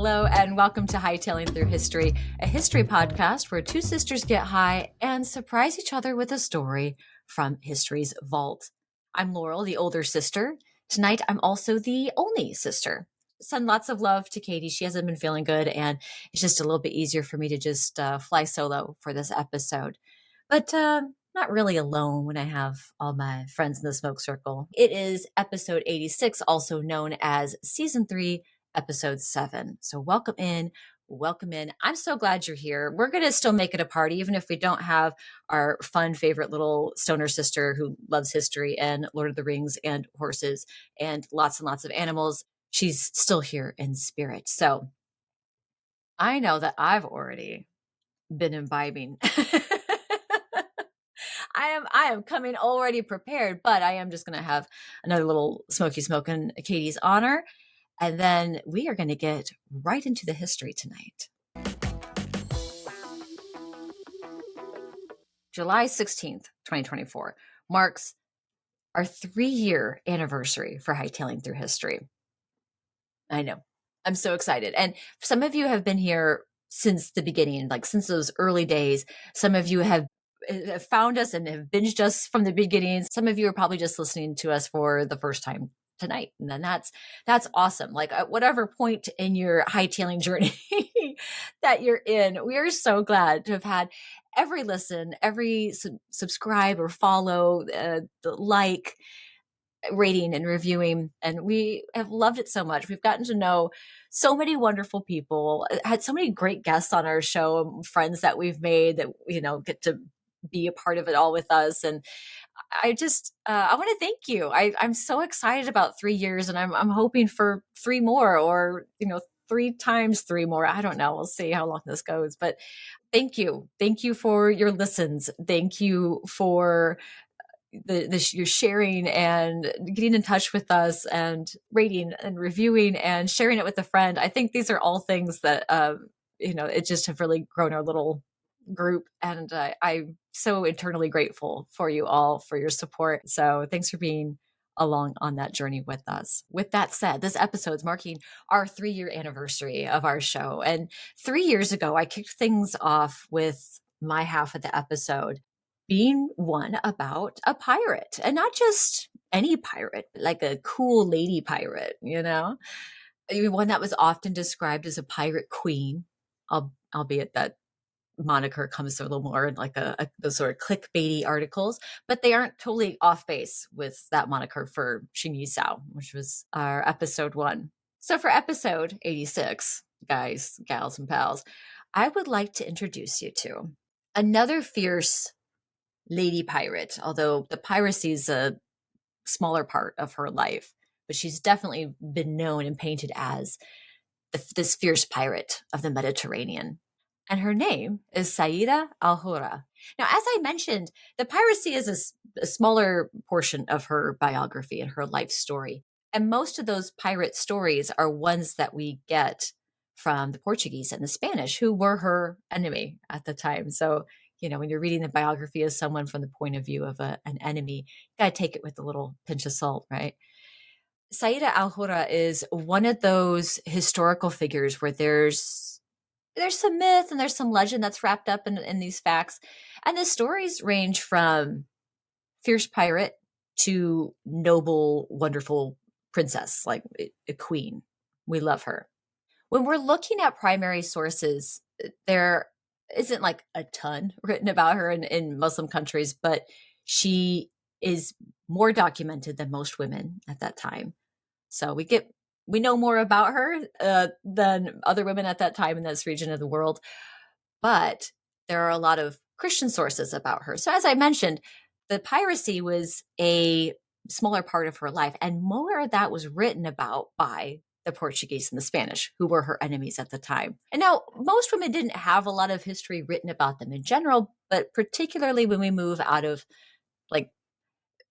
Hello, and welcome to Hightailing Through History, a history podcast where two sisters get high and surprise each other with a story from history's vault. I'm Laurel, the older sister. Tonight, I'm also the only sister. Send lots of love to Katie. She hasn't been feeling good, and it's just a little bit easier for me to just fly solo for this episode. But not really alone when I have all my friends in the smoke circle. It is episode 86, also known as season 3, episode 7. So welcome in. I'm so glad you're here. We're going to still make it a party, even if we don't have our fun favorite little stoner sister who loves history and Lord of the Rings and horses and lots of animals. She's still here in spirit. So I know that I've already been imbibing. I am coming already prepared, but I am just going to have another little smoky smoke in Katie's honor. And then we are going to get right into the history tonight. July 16th, 2024 marks our 3-year anniversary for Hightailing Through History. I know. I'm so excited. And some of you have been here since the beginning, like since those early days. Some of you have found us and have binged us from the beginning. Some of you are probably just listening to us for the first time tonight. And then that's awesome. Like at whatever point in your hightailing journey that you're in, we are so glad to have had every listen, every subscribe or follow, the like, rating and reviewing. And we have loved it so much. We've gotten to know so many wonderful people, had so many great guests on our show, friends that we've made that, get to be a part of it all with us. And I just, I want to thank you. I'm so excited about 3 years, and I'm hoping for 3 more, or, 3 times 3 more. I don't know. We'll see how long this goes, but thank you. Thank you for your listens. Thank you for your sharing and getting in touch with us and rating and reviewing and sharing it with a friend. I think these are all things that, it just have really grown our little group. And I'm so internally grateful for you all for your support. So thanks for being along on that journey with us. With that said, this episode's marking our 3-year anniversary of our show. And 3 years ago, I kicked things off with my half of the episode being one about a pirate, and not just any pirate, but like a cool lady pirate, one that was often described as a pirate queen, albeit that moniker comes a little more in like those sort of clickbaity articles, but they aren't totally off base with that moniker for Sao, which was our episode 1. So for episode 86, guys, gals, and pals, I would like to introduce you to another fierce lady pirate, although the piracy is a smaller part of her life, but she's definitely been known and painted as this fierce pirate of the Mediterranean. And her name is Sayyida al-Hurra. Now, as I mentioned, the piracy is a smaller portion of her biography and her life story. And most of those pirate stories are ones that we get from the Portuguese and the Spanish, who were her enemy at the time. So, when you're reading the biography of someone from the point of view of an enemy, you got to take it with a little pinch of salt, right? Sayyida al-Hurra is one of those historical figures where there's some myth and there's some legend that's wrapped up in these facts. And the stories range from fierce pirate to noble, wonderful princess, like a queen. We love her. When we're looking at primary sources, there isn't like a ton written about her in Muslim countries, but she is more documented than most women at that time. So we know more about her than other women at that time in this region of the world. But there are a lot of Christian sources about her. So as I mentioned, the piracy was a smaller part of her life, and more of that was written about by the Portuguese and the Spanish, who were her enemies at the time. And now, most women didn't have a lot of history written about them in general, but particularly when we move out of like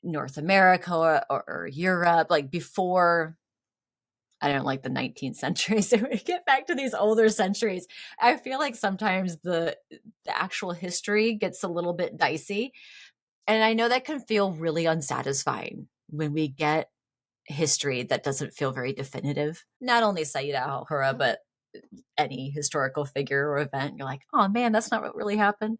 North America or Europe, like before, I don't like the 19th century. So we get back to these older centuries. I feel like sometimes the actual history gets a little bit dicey. And I know that can feel really unsatisfying when we get history that doesn't feel very definitive. Not only Sayyida al-Hurra, but any historical figure or event. You're like, oh man, that's not what really happened.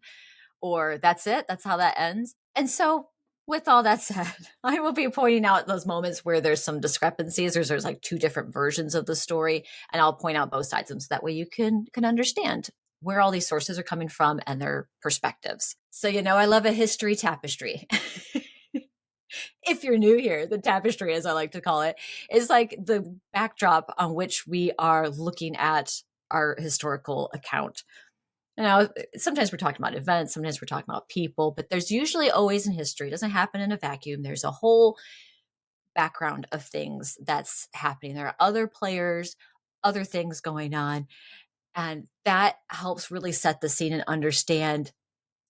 Or that's it. That's how that ends. And so with all that said, I will be pointing out those moments where there's some discrepancies. There's like two different versions of the story, and I'll point out both sides of them so that way you can understand where all these sources are coming from and their perspectives. So, I love a history tapestry. If you're new here, the tapestry, as I like to call it, is like the backdrop on which we are looking at our historical account. Now, sometimes we're talking about events, sometimes we're talking about people, but there's usually always in history, it doesn't happen in a vacuum. There's a whole background of things that's happening. There are other players, other things going on, and that helps really set the scene and understand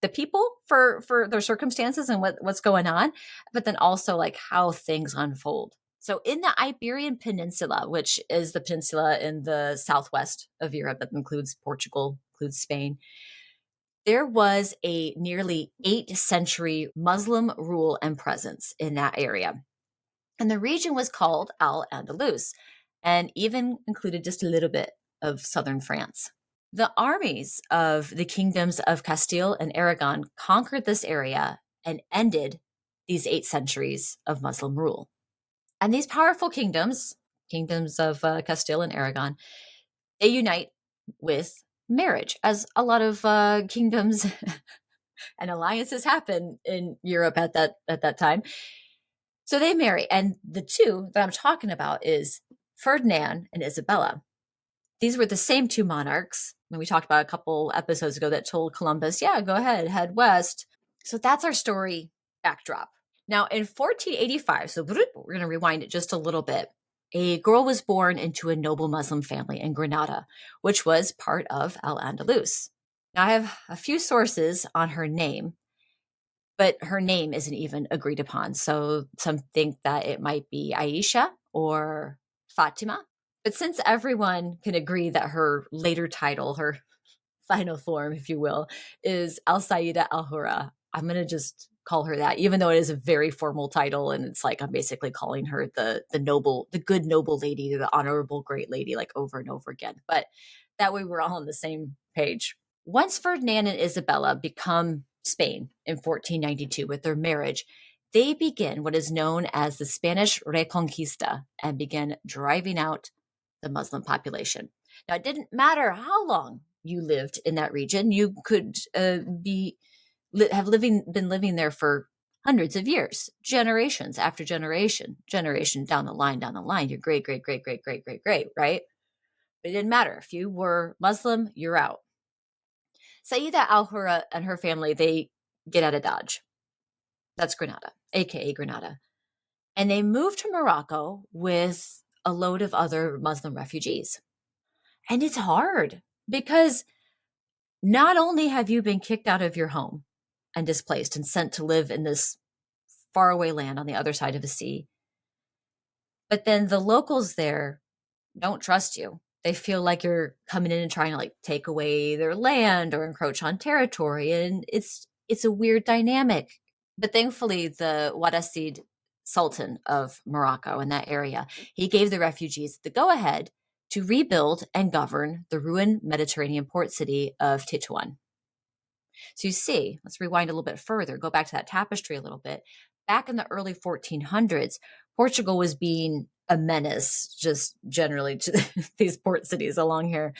the people for their circumstances and what's going on, but then also like how things unfold. So in the Iberian Peninsula, which is the peninsula in the southwest of Europe that includes Portugal, includes Spain, there was a nearly 8th century Muslim rule and presence in that area. And the region was called Al-Andalus and even included just a little bit of southern France. The armies of the kingdoms of Castile and Aragon conquered this area and ended these 8 centuries of Muslim rule. And these powerful kingdoms of Castile and Aragon, they unite with marriage, as a lot of kingdoms and alliances happen in Europe at that time. So they marry, and the two that I'm talking about is Ferdinand and Isabella. These were the same two monarchs when we talked about a couple episodes ago that told Columbus, yeah, go ahead, head west. So that's our story backdrop. Now, in 1485, so we're going to rewind it just a little bit, a girl was born into a noble Muslim family in Granada, which was part of Al-Andalus. Now, I have a few sources on her name, but her name isn't even agreed upon. So some think that it might be Aisha or Fatima. But since everyone can agree that her later title, her final form, if you will, is al-Sayyida al-Hurra, I'm going to just call her that, even though it is a very formal title. And it's like I'm basically calling her the noble, the good noble lady, the honorable great lady, like over and over again. But that way we're all on the same page. Once Ferdinand and Isabella become Spain in 1492 with their marriage, they begin what is known as the Spanish Reconquista and begin driving out the Muslim population. Now, it didn't matter how long you lived in that region. You could been living there for hundreds of years, generations after generation down the line, your great, right? But it didn't matter. If you were Muslim, you're out. Sayyida al-Hurra and her family, they get out of Dodge. That's Granada, aka Granada. And they moved to Morocco with a load of other Muslim refugees. And it's hard because not only have you been kicked out of your home and displaced and sent to live in this faraway land on the other side of the sea, but then the locals there don't trust you. They feel like you're coming in and trying to like take away their land or encroach on territory. And it's a weird dynamic. But thankfully, the Wattasid Sultan of Morocco in that area, he gave the refugees the go-ahead to rebuild and govern the ruined Mediterranean port city of Tétouan. So you see, let's rewind a little bit further, go back to that tapestry a little bit. Back in the early 1400s, Portugal was being a menace just generally to these port cities along here.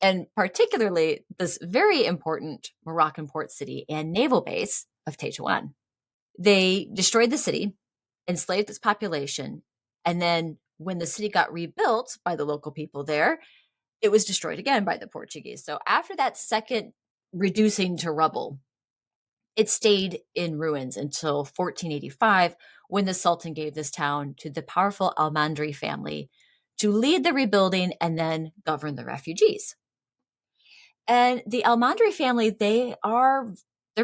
And particularly this very important Moroccan port city and naval base of Tétouan. They destroyed the city, enslaved its population, and then when the city got rebuilt by the local people there, it was destroyed again by the Portuguese. So after that second reducing to rubble, it stayed in ruins until 1485, when the Sultan gave this town to the powerful Almandri family to lead the rebuilding and then govern the refugees. And the Almandri family, they're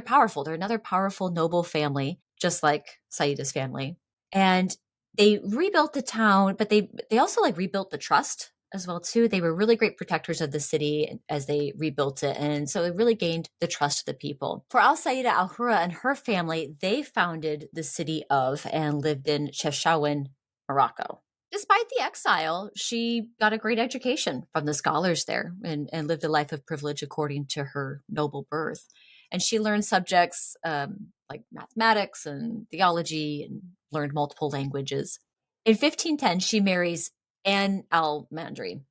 powerful. They're another powerful, noble family, just like Sayyida's family. And they rebuilt the town, but they also like rebuilt the trust as well too. They were really great protectors of the city as they rebuilt it. And so it really gained the trust of the people. For al-Sayyida al-Hurra and her family, they founded the city of and lived in Chefchaouen, Morocco. Despite the exile, she got a great education from the scholars there and lived a life of privilege according to her noble birth. And she learned subjects like mathematics and theology and learned multiple languages. In 1510, she marries Anne al-Mandri,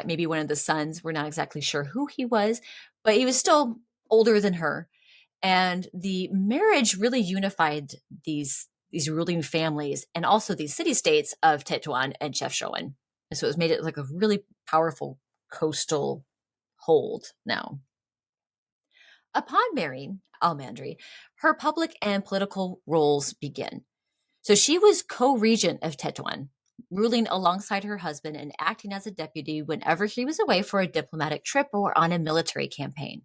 maybe one of the sons. We're not exactly sure who he was, but he was still older than her. And the marriage really unified these ruling families and also these city states of Tétouan and Chefchaouen. And so it made it like a really powerful coastal hold now. Upon marrying Almandri, her public and political roles begin. So she was co-regent of Tétouan, ruling alongside her husband and acting as a deputy whenever he was away for a diplomatic trip or on a military campaign.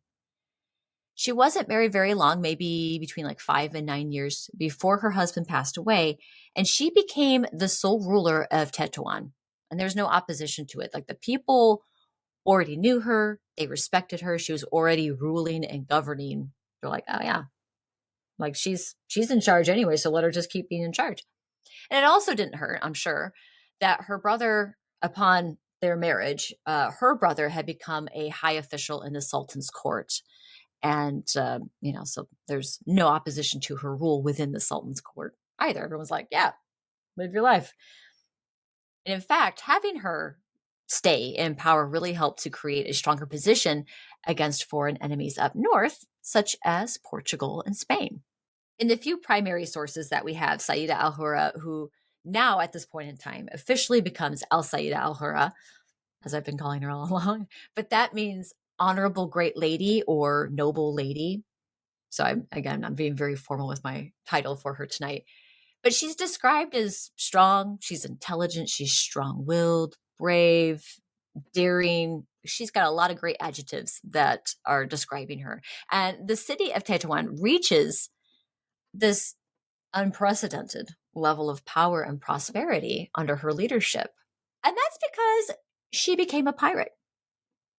She wasn't married very long, maybe between like 5 and 9 years before her husband passed away, and she became the sole ruler of Tétouan. And there's no opposition to it. Like the people already knew her, they respected her. She was already ruling and governing. They're like, oh yeah, like she's in charge anyway, so let her just keep being in charge. And it also didn't hurt, I'm sure, that her brother, upon their marriage, her brother had become a high official in the Sultan's court. And, so there's no opposition to her rule within the Sultan's court either. Everyone's like, yeah, live your life. And in fact, having her stay in power really helped to create a stronger position against foreign enemies up north, such as Portugal and Spain. In the few primary sources that we have, Sayyida al-Hurra, who now at this point in time officially becomes al-Sayyida al-Hurra, as I've been calling her all along, but that means honorable great lady or noble lady. So I'm being very formal with my title for her tonight. But she's described as strong, she's intelligent, she's strong-willed, brave, daring. She's got a lot of great adjectives that are describing her. And the city of Tétouan reaches this unprecedented level of power and prosperity under her leadership. And that's because she became a pirate.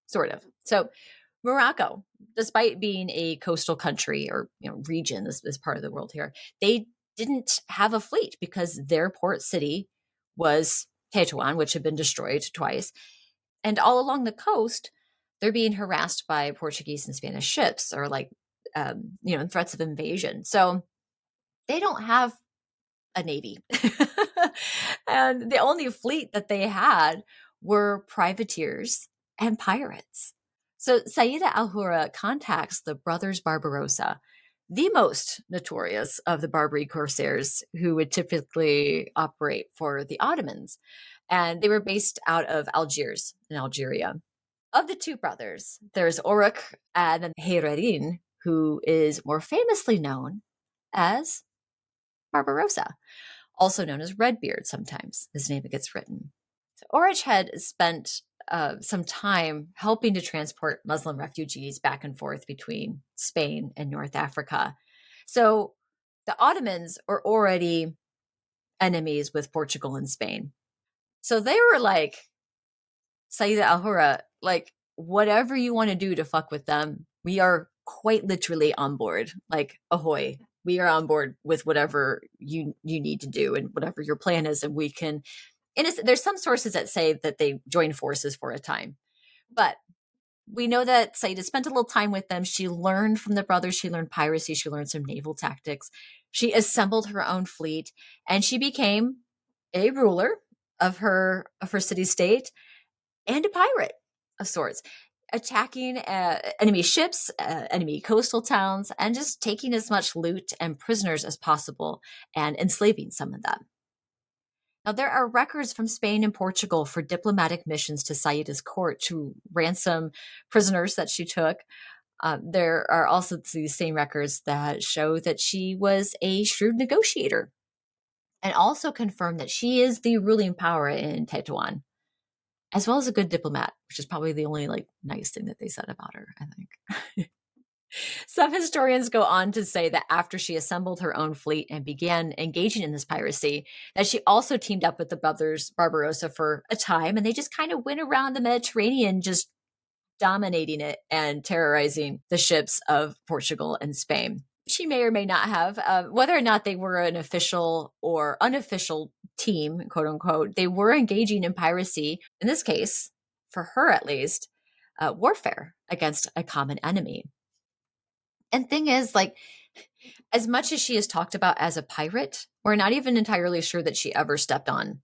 Sort of. So Morocco, despite being a coastal country or region, this part of the world here, they didn't have a fleet because their port city was Tétouan, which had been destroyed twice. And all along the coast, they're being harassed by Portuguese and Spanish ships or threats of invasion. So they don't have a navy. And the only fleet that they had were privateers and pirates. So Sayyida al-Hurra contacts the brothers Barbarossa, the most notorious of the Barbary corsairs who would typically operate for the Ottomans. And they were based out of Algiers in Algeria. Of the two brothers, there's Oruk and Hayreddin, who is more famously known as Barbarossa, also known as Redbeard sometimes. His name gets written. So Oruk had spent some time helping to transport Muslim refugees back and forth between Spain and North Africa. So the Ottomans are already enemies with Portugal and Spain. So they were like, Sayyida al-Hurra, like, whatever you want to do to fuck with them, we are quite literally on board. Like, ahoy, we are on board with whatever you need to do and whatever your plan is. And we can, there's some sources that say that they joined forces for a time. But we know that Sayyida spent a little time with them. She learned from the brothers. She learned piracy. She learned some naval tactics. She assembled her own fleet, and she became a ruler of her city-state and a pirate of sorts, attacking enemy ships, enemy coastal towns, and just taking as much loot and prisoners as possible and enslaving some of them. Now, there are records from Spain and Portugal for diplomatic missions to Sayyida's court to ransom prisoners that she took. There are also these same records that show that she was a shrewd negotiator and also confirm that she is the ruling power in Tétouan, as well as a good diplomat, which is probably the only nice thing that they said about her, I think. Some historians go on to say that after she assembled her own fleet and began engaging in this piracy, that she also teamed up with the brothers Barbarossa for a time, and they just kind of went around the Mediterranean just dominating it and terrorizing the ships of Portugal and Spain. She may or may not have, whether or not they were an official or unofficial team, quote unquote, they were engaging in piracy, in this case, for her at least, warfare against a common enemy. And thing is, like, as much as she is talked about as a pirate, we're not even entirely sure that she ever stepped on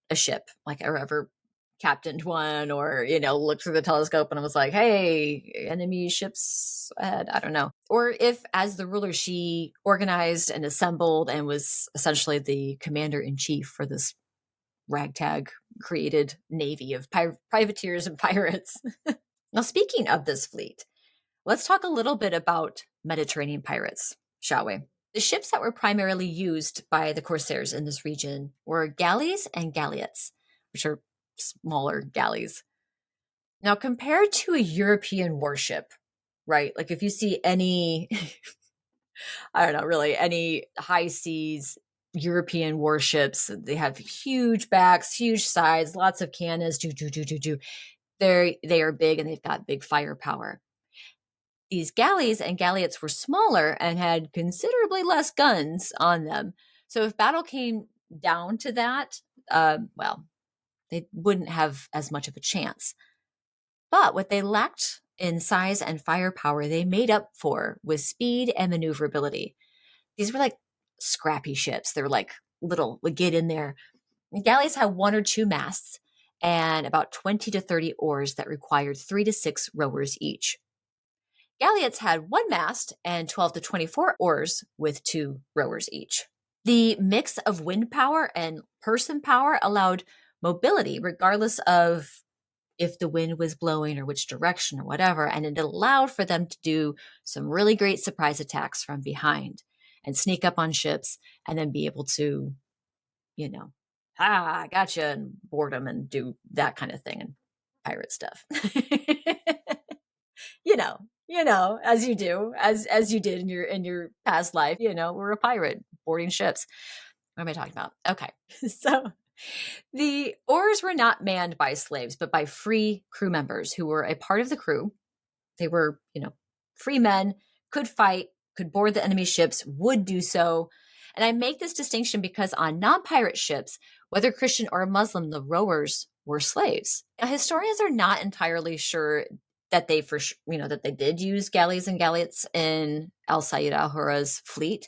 a ship, like, or ever captained one, or, looked through the telescope and was like, hey, enemy ships ahead. I don't know. Or if, as the ruler, she organized and assembled and was essentially the commander in chief for this ragtag created navy of privateers and pirates. Now, speaking of this fleet, let's talk a little bit about Mediterranean pirates, shall we? The ships that were primarily used by the corsairs in this region were galleys and galleots, which are smaller galleys. Now, compared to a European warship, right? Like if you see any, I don't know, really, any high seas European warships, they have huge backs, huge sides, lots of cannons, They are big and they've got big firepower. These galleys and galleots were smaller and had considerably less guns on them. So if battle came down to that, they wouldn't have as much of a chance. But what they lacked in size and firepower, they made up for with speed and maneuverability. These were like scrappy ships. They were like little, would get in there. Galleys had 1 or 2 masts and about 20 to 30 oars that required 3 to 6 rowers each. Galleots had 1 mast and 12 to 24 oars with 2 rowers each. The mix of wind power and person power allowed mobility regardless of if the wind was blowing or which direction or whatever, and it allowed for them to do some really great surprise attacks from behind and sneak up on ships and then be able to, I gotcha, and board them and do that kind of thing and pirate stuff. As you do, as you did in your past life, we're a pirate boarding ships. What am I talking about? Okay. So the oars were not manned by slaves, but by free crew members who were a part of the crew. They were, free men, could fight, could board the enemy ships, would do so. And I make this distinction because on non-pirate ships, whether Christian or Muslim, the rowers were slaves. Now, historians are not entirely sure that that they did use galleys and galleots in al-Sayyida al-Hurra's fleet,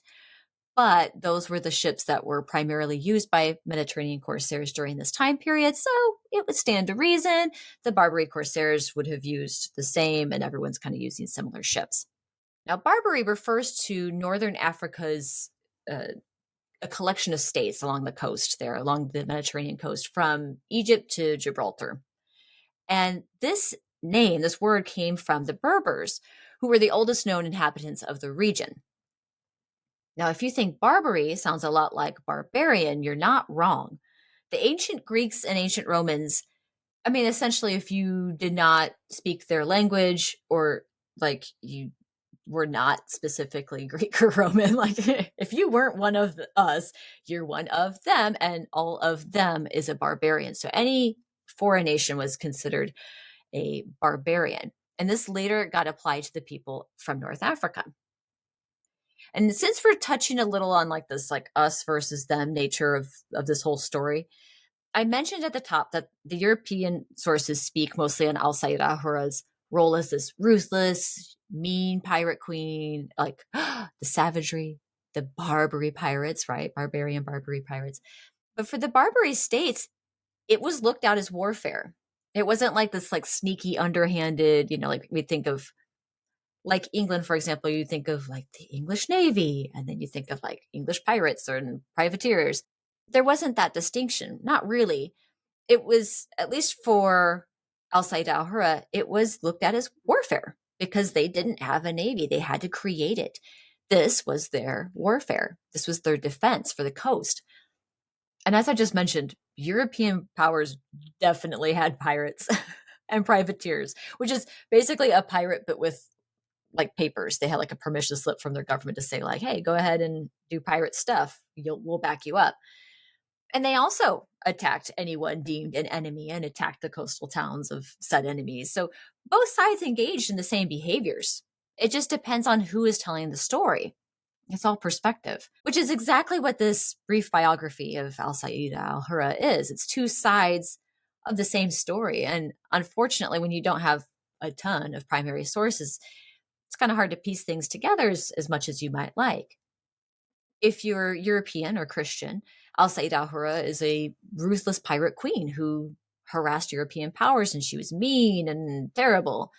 but those were the ships that were primarily used by Mediterranean corsairs during this time period, so it would stand to reason the Barbary corsairs would have used the same, and everyone's kind of using similar ships. Now, Barbary refers to northern Africa's a collection of states along the coast there, along the Mediterranean coast, from Egypt to Gibraltar. And this word came from the Berbers, who were the oldest known inhabitants of the region. Now, if you think Barbary sounds a lot like barbarian, you're not wrong. The ancient Greeks and ancient Romans, essentially, if you did not speak their language or like you were not specifically Greek or Roman, like if you weren't one of us, you're one of them, and all of them is a barbarian. So any foreign nation was considered a barbarian. And this later got applied to the people from North Africa. And since we're touching a little on like this, like us versus them nature of this whole story, I mentioned at the top that the European sources speak mostly on al-Sayyida al-Hurra's role as this ruthless, mean pirate queen, like the savagery, the Barbary pirates, right? Barbary pirates. But for the Barbary states, it was looked at as warfare. It wasn't like this like sneaky, underhanded, like we think of like England, for example, you think of like the English Navy, and then you think of like English pirates or privateers. There wasn't that distinction, not really. It was, at least for al-Sayyida al-Hurra, it was looked at as warfare because they didn't have a navy. They had to create it. This was their warfare. This was their defense for the coast. And as I just mentioned, European powers definitely had pirates and privateers, which is basically a pirate, but with like papers. They had like a permission slip from their government to say like, hey, go ahead and do pirate stuff. We'll back you up. And they also attacked anyone deemed an enemy and attacked the coastal towns of said enemies. So both sides engaged in the same behaviors. It just depends on who is telling the story. It's all perspective, which is exactly what this brief biography of al-Sayyida al-Hurra is. It's two sides of the same story. And unfortunately, when you don't have a ton of primary sources, it's kind of hard to piece things together as much as you might like. If you're European or Christian, al-Sayyida al-Hurra is a ruthless pirate queen who harassed European powers, and she was mean and terrible.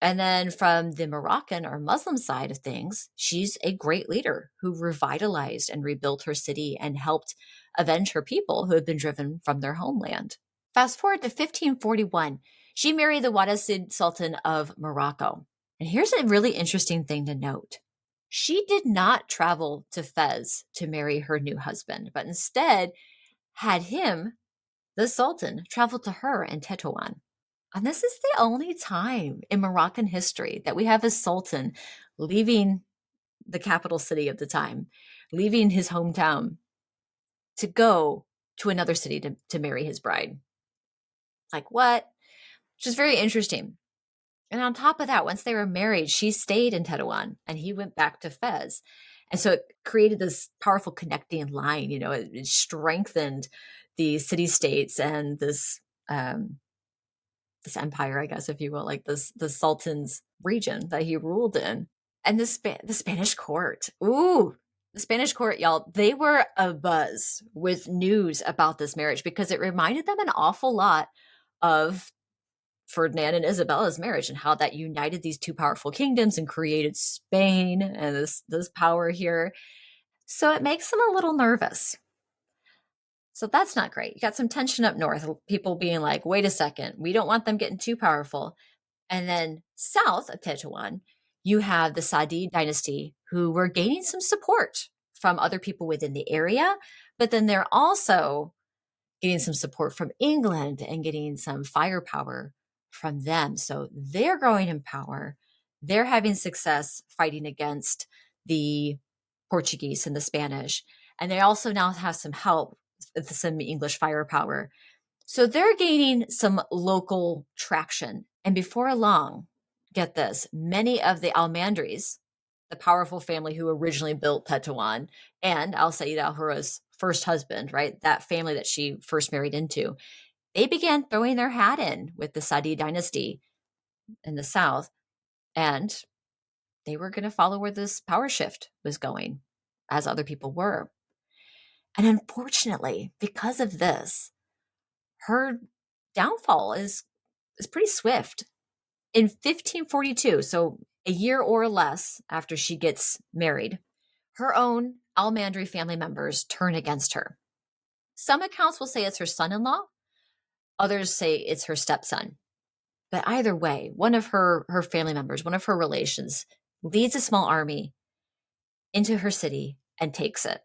And then from the Moroccan or Muslim side of things, she's a great leader who revitalized and rebuilt her city and helped avenge her people who had been driven from their homeland. Fast forward to 1541, she married the Wattasid Sultan of Morocco. And here's a really interesting thing to note. She did not travel to Fez to marry her new husband, but instead had him, the Sultan, travel to her in Tétouan. And this is the only time in Moroccan history that we have a sultan leaving the capital city of the time, leaving his hometown to go to another city to marry his bride. Like what? Which is very interesting. And on top of that, once they were married, she stayed in Tétouan and he went back to Fez. And so it created this powerful connecting line. It strengthened the city states and this empire, I guess, if you will, like the Sultan's region that he ruled in. And the Spanish court. Ooh, the Spanish court, y'all, they were abuzz with news about this marriage because it reminded them an awful lot of Ferdinand and Isabella's marriage and how that united these two powerful kingdoms and created Spain and this power here. So it makes them a little nervous. So that's not great. You got some tension up north, people being like, wait a second, we don't want them getting too powerful. And then south of Tétouan, you have the Sayyida dynasty who were gaining some support from other people within the area, but then they're also getting some support from England and getting some firepower from them. So they're growing in power. They're having success fighting against the Portuguese and the Spanish. And they also now have some help with some English firepower. So they're gaining some local traction. And before long, get this, many of the Almandris, the powerful family who originally built Tétouan, and al-Sayyida al-Hurra's first husband, right, that family that she first married into, they began throwing their hat in with the Sayyida dynasty in the south. And they were going to follow where this power shift was going, as other people were. And unfortunately, because of this, her downfall is pretty swift. In 1542, so a year or less after she gets married, her own Almandri family members turn against her. Some accounts will say it's her son-in-law. Others say it's her stepson. But either way, one of her family members, one of her relations, leads a small army into her city and takes it.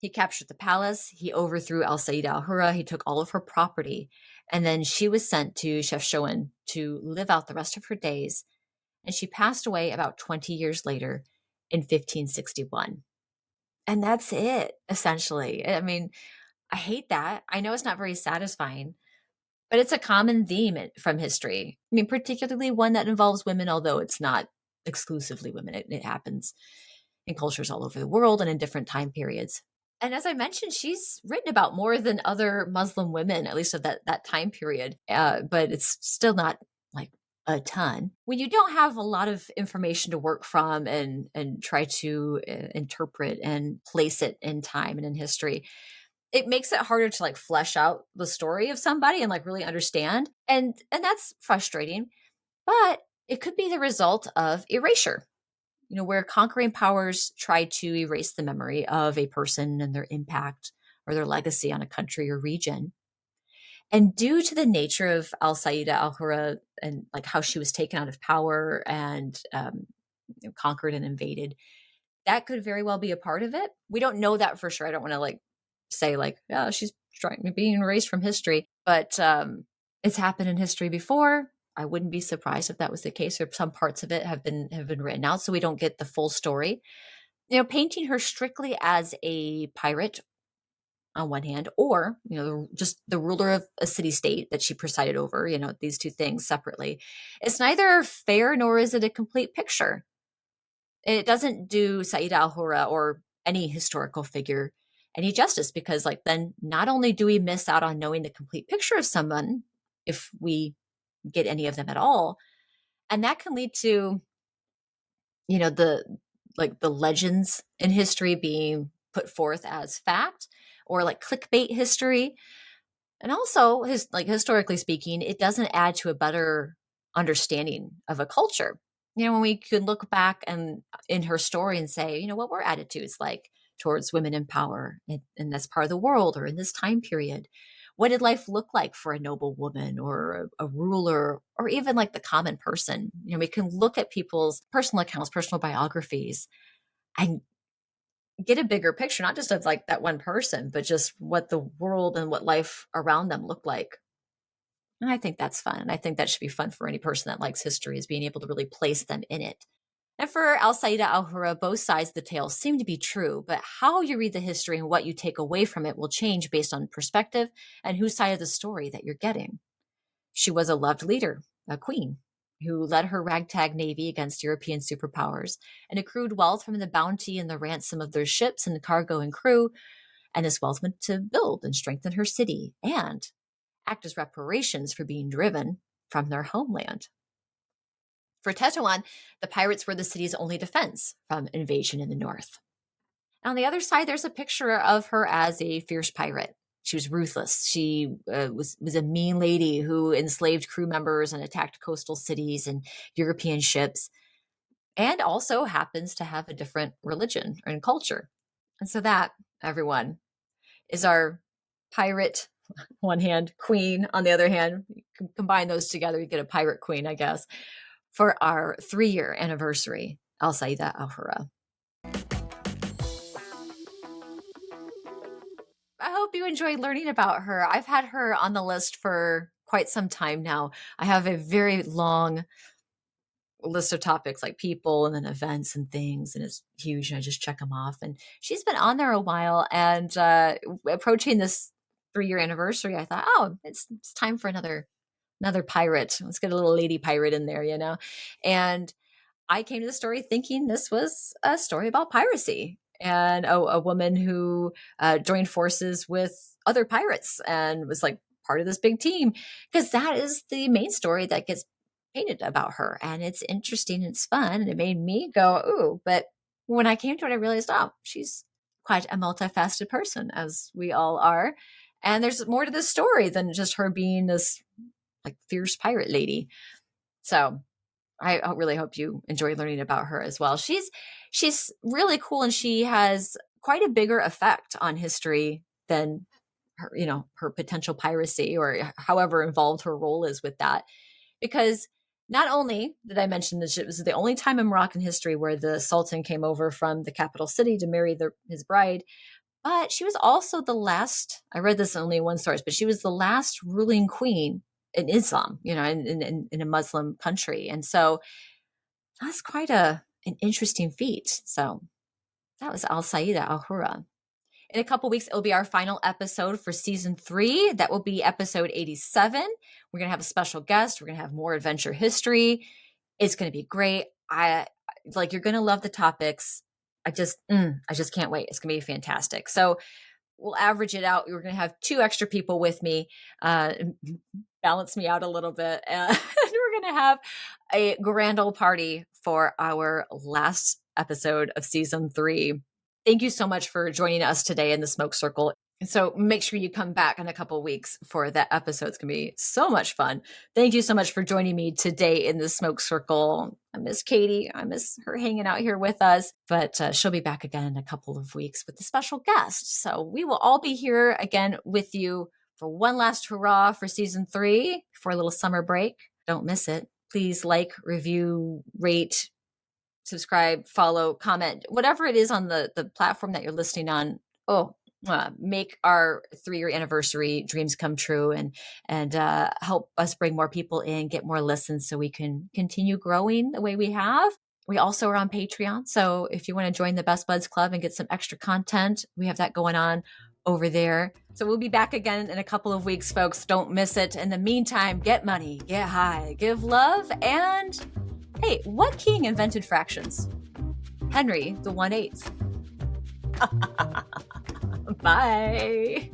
He captured the palace. He overthrew al-Sayyida al-Hurra. He took all of her property. And then she was sent to Chefchaouen to live out the rest of her days. And she passed away about 20 years later in 1561. And that's it, essentially. I mean, I hate that. I know it's not very satisfying, but it's a common theme from history. I mean, particularly one that involves women, although it's not exclusively women. It happens in cultures all over the world and in different time periods. And as I mentioned, she's written about more than other Muslim women, at least of that time period. But it's still not like a ton. When you don't have a lot of information to work from and try to interpret and place it in time and in history, it makes it harder to like flesh out the story of somebody and like really understand. And that's frustrating. But it could be the result of erasure. Where conquering powers try to erase the memory of a person and their impact or their legacy on a country or region. And due to the nature of al-Sayyida al-Hurra and like how she was taken out of power and conquered and invaded, that could very well be a part of it. We don't know that for sure. I don't want to like say like, oh, she's being erased from history, but it's happened in history before. I wouldn't be surprised if that was the case, or some parts of it have been written out, so we don't get the full story. Painting her strictly as a pirate on one hand, or just the ruler of a city-state that she presided over. These two things separately. It's neither fair nor is it a complete picture. It doesn't do Sayyida al-Hurra or any historical figure any justice, because like then not only do we miss out on knowing the complete picture of someone if we get any of them at all, and that can lead to, you know, the legends in history being put forth as fact, or like clickbait history. And also, historically speaking, it doesn't add to a better understanding of a culture. You know, when we could look back and in her story and say, you know, what were attitudes like towards women in power in this part of the world or in this time period? What did life look like for a noble woman or a ruler or even like the common person? You know, we can look at people's personal accounts, personal biographies, and get a bigger picture, not just of like that one person, but just what the world and what life around them looked like. And I think that's fun. And I think that should be fun for any person that likes history, is being able to really place them in it. And for al-Sayyida al-Hurra, both sides of the tale seem to be true, but how you read the history and what you take away from it will change based on perspective and whose side of the story that you're getting. She was a loved leader, a queen, who led her ragtag navy against European superpowers and accrued wealth from the bounty and the ransom of their ships and cargo and crew. And this wealth went to build and strengthen her city and act as reparations for being driven from their homeland. For Tétouan, the pirates were the city's only defense from invasion in the north. On the other side, there's a picture of her as a fierce pirate. She was ruthless. She was a mean lady who enslaved crew members and attacked coastal cities and European ships, and also happens to have a different religion and culture. And so that, everyone, is our pirate, one hand, queen on the other hand. You can combine those together, you get a pirate queen, I guess, for our 3-year anniversary, al-Sayyida al-Hurra. I hope you enjoyed learning about her. I've had her on the list for quite some time now. I have a very long list of topics, like people and then events and things, and it's huge. And I just check them off. And she's been on there a while. And approaching this 3-year anniversary, I thought, oh, it's time for another pirate. Let's get a little lady pirate in there, you know? And I came to the story thinking this was a story about piracy and a woman who joined forces with other pirates and was like part of this big team, because that is the main story that gets painted about her. And it's interesting, and it's fun, and it made me go, ooh. But when I came to it, I realized, oh, she's quite a multifaceted person, as we all are. And there's more to this story than just her being this like fierce pirate lady. So I really hope you enjoy learning about her as well. She's really cool, and she has quite a bigger effect on history than her, you know, her potential piracy or however involved her role is with that. Because not only did I mention that it was the only time in Moroccan history where the Sultan came over from the capital city to marry his bride, but she was also the last, I read this in only one source, but she was the last ruling queen in Islam, you know, in a Muslim country. And so that's quite an interesting feat. So that was al-Sayyida al-Hurra. In a couple weeks, it'll be our final episode for season 3. That will be episode 87. We're going to have a special guest. We're going to have more adventure history. It's going to be great. You're going to love the topics. I just can't wait. It's going to be fantastic. So we'll average it out. We're going to have 2 extra people with me, balance me out a little bit. And we're going to have a grand old party for our last episode of season 3. Thank you so much for joining us today in the Smoke Circle. So make sure you come back in a couple of weeks for that episode. It's going to be so much fun. Thank you so much for joining me today in the Smoke Circle. I miss Katie. I miss her hanging out here with us, but she'll be back again in a couple of weeks with a special guest. So we will all be here again with you for one last hurrah for season 3 for a little summer break. Don't miss it. Please like, review, rate, subscribe, follow, comment, whatever it is on the platform that you're listening on. Make our 3-year anniversary dreams come true, and help us bring more people in, get more listens, so we can continue growing the way we have. We also are on Patreon. So if you want to join the Best Buds Club and get some extra content, we have that going on over there. So we'll be back again in a couple of weeks, folks. Don't miss it. In the meantime, get money, get high, give love, and hey, what king invented fractions? Henry the 1/8. Bye.